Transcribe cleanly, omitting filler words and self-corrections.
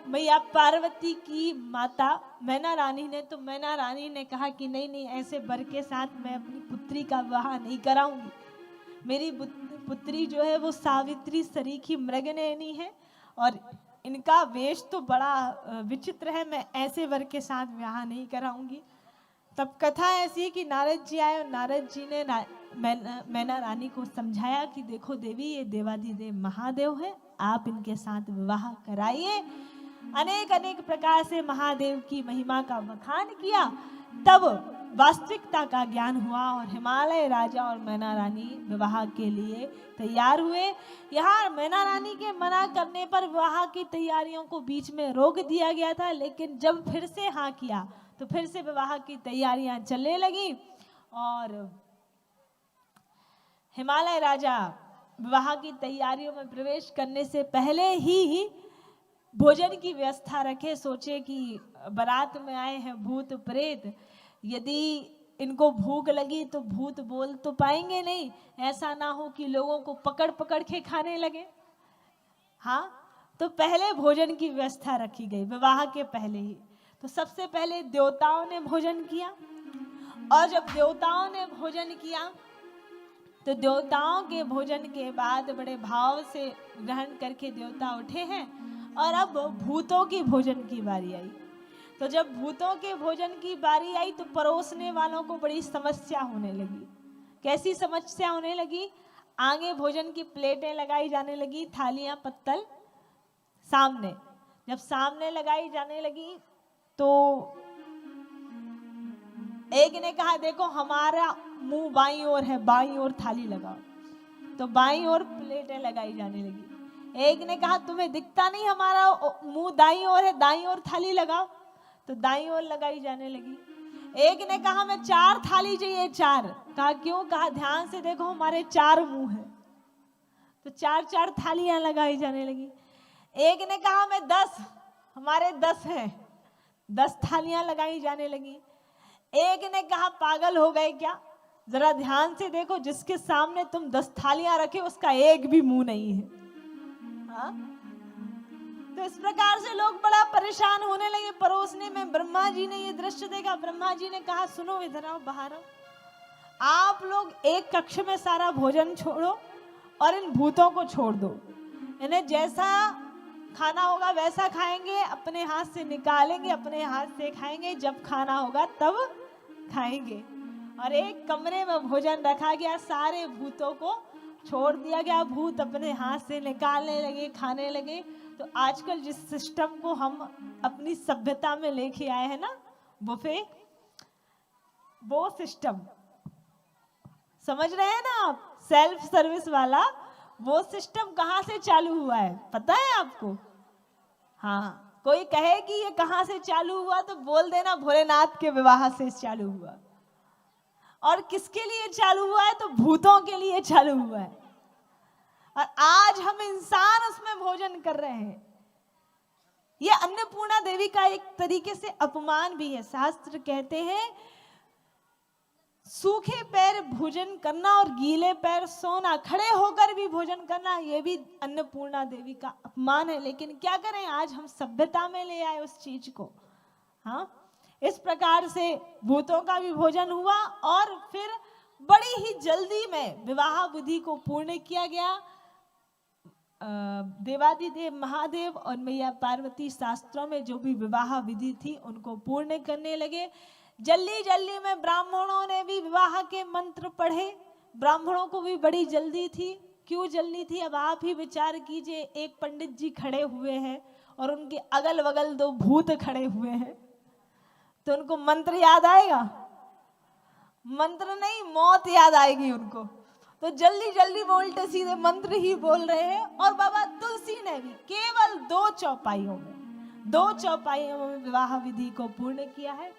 मैया पार्वती की माता मैना रानी ने, तो मैना रानी ने कहा कि नहीं नहीं, ऐसे वर के साथ मैं अपनी पुत्री का विवाह नहीं कराऊंगी। मेरी पुत्री जो है वो सावित्री सरीखी मृगनयनी है और इनका वेश तो बड़ा विचित्र है, मैं ऐसे वर के साथ विवाह नहीं कराऊंगी। तब कथा ऐसी है कि नारद जी आए और नारद जी ने मैना रानी को समझाया कि देखो देवी, ये देवाधिदेव महादेव है, आप इनके साथ विवाह कराइए। अनेक अनेक प्रकार से महादेव की महिमा का बखान किया। तब वास्तविकता का ज्ञान हुआ और हिमालय राजा और मैना रानी विवाह के लिए तैयार हुए। यहाँ मैना रानी के मना करने पर विवाह की तैयारियों को बीच में रोक दिया गया था, लेकिन जब फिर से हाँ किया तो फिर से विवाह की तैयारियां चलने लगी और हिमालय राजा विवाह की तैयारियों में प्रवेश करने से पहले ही भोजन की व्यवस्था रखे। सोचे कि बारात में आए हैं भूत प्रेत, यदि इनको भूख लगी तो भूत बोल तो पाएंगे नहीं, ऐसा ना हो कि लोगों को पकड़ पकड़ के खाने लगे। हाँ, तो पहले भोजन की व्यवस्था रखी गई विवाह के पहले ही। तो सबसे पहले देवताओं ने भोजन किया और जब देवताओं ने भोजन किया तो देवताओं के भोजन के बाद बड़े भाव से ग्रहण करके देवता उठे हैं और अब भूतों की भोजन की बारी आई। तो जब भूतों के भोजन की बारी आई तो परोसने वालों को बड़ी समस्या होने लगी। कैसी समस्या होने लगी? आगे भोजन की प्लेटें लगाई जाने लगी, थालियां पत्तल सामने। जब सामने लगाई जाने लगी तो एक ने कहा देखो हमारा मुंह बाईं ओर है, बाईं ओर थाली लगाओ, तो बाईं ओर प्लेटें लगाई जाने लगी। एक ने कहा तुम्हें दिखता नहीं हमारा मुंह दाईं ओर है, दाईं ओर थाली लगाओ, तो दाईं ओर लगाई जाने लगी। एक ने कहा मैं 4 थाली चाहिए, 4। कहा क्यों? कहा ध्यान से देखो हमारे 4 मुंह हैं, तो 4 थालियां लगाई जाने लगी। एक ने कहा मैं 10, हमारे 10 हैं, 10 थालियां लगाई जाने लगी। एक ने कहा पागल हो गए क्या, जरा ध्यान से देखो, जिसके सामने तुम 10 थालियां रखे उसका एक भी मुंह नहीं है। हाँ? तो इस प्रकार से लोग बड़ा परेशान होने लगे परोसने में। ब्रह्मा जी ने ये दृश्य देखा। ब्रह्मा जी ने कहा सुनो, इधर आओ, बाहर आओ, आप लोग एक कक्ष में सारा भोजन छोड़ो और इन भूतों को छोड़ दो। इन्हें जैसा खाना होगा वैसा खाएंगे, अपने हाथ से निकालेंगे, अपने हाथ से खाएंगे, जब खाना होगा तब खाएंगे। और एक कमरे में भोजन रखा गया, सारे भूतों को छोड़ दिया गया। भूत अपने हाथ से निकालने लगे, खाने लगे। तो आजकल जिस सिस्टम को हम अपनी सभ्यता में लेके आए हैं ना, बुफे, वो सिस्टम समझ रहे हैं ना आप, सेल्फ सर्विस वाला, वो सिस्टम कहां से चालू हुआ है पता है आपको? हाँ, कोई कहे कि ये कहां से चालू हुआ तो बोल देना भोलेनाथ के विवाह से चालू हुआ। और किसके लिए चालू हुआ है? तो भूतों के लिए चालू हुआ है। और आज हम इंसान उसमें भोजन कर रहे हैं। ये अन्नपूर्णा देवी का एक तरीके से अपमान भी है। शास्त्र कहते हैं सूखे पैर भोजन करना और गीले पैर सोना, खड़े होकर भी भोजन करना, ये भी अन्नपूर्णा देवी का अपमान है। लेकिन क्या करें, आज हम सभ्यता में ले आए उस चीज को। हाँ, इस प्रकार से भूतों का भी भोजन हुआ और फिर बड़ी ही जल्दी में विवाह विधि को पूर्ण किया गया। देवाधिदेव महादेव और मैया पार्वती शास्त्रों में जो भी विवाह विधि थी उनको पूर्ण करने लगे। जल्दी जल्दी में ब्राह्मणों ने भी विवाह के मंत्र पढ़े। ब्राह्मणों को भी बड़ी जल्दी थी। क्यों जल्दी थी, अब आप ही विचार कीजिए। एक पंडित जी खड़े हुए हैं और उनके अगल बगल 2 भूत खड़े हुए हैं, तो उनको मंत्र याद आएगा? मंत्र नहीं, मौत याद आएगी उनको। तो जल्दी जल्दी में उल्टे सीधे मंत्र ही बोल रहे हैं। और बाबा तुलसी ने भी केवल 2 चौपाइयों में विवाह विधि को पूर्ण किया है।